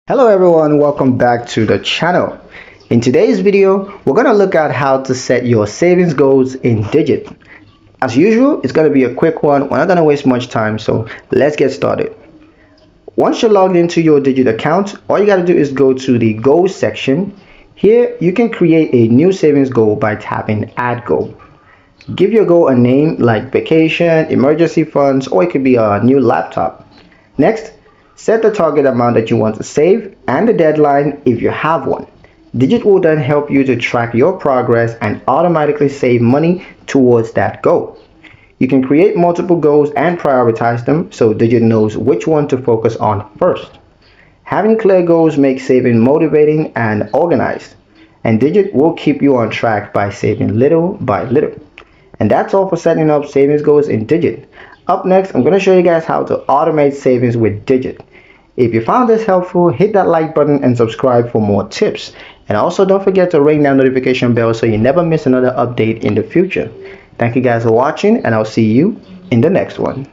Hello everyone, welcome back to the channel. In today's video, we're going to look at how to set your savings goals in Digit. As usual, it's going to be a quick one. We're not going to waste much time, so let's get started. Once you're logged into your Digit account, all you got to do is go to the goals section. Here, you can create a new savings goal by tapping add goal. Give your goal a name like vacation, emergency funds, or it could be a new laptop. Next, set the target amount that you want to save and the deadline if you have one. Digit will then help you to track your progress and automatically save money towards that goal. You can create multiple goals and prioritize them so Digit knows which one to focus on first. Having clear goals makes saving motivating and organized, and Digit will keep you on track by saving little by little. And that's all for setting up savings goals in Digit. Up next, I'm going to show you guys how to automate savings with Digit. If you found this helpful, hit that like button and subscribe for more tips. And also don't forget to ring that notification bell so you never miss another update in the future. Thank you guys for watching, and I'll see you in the next one.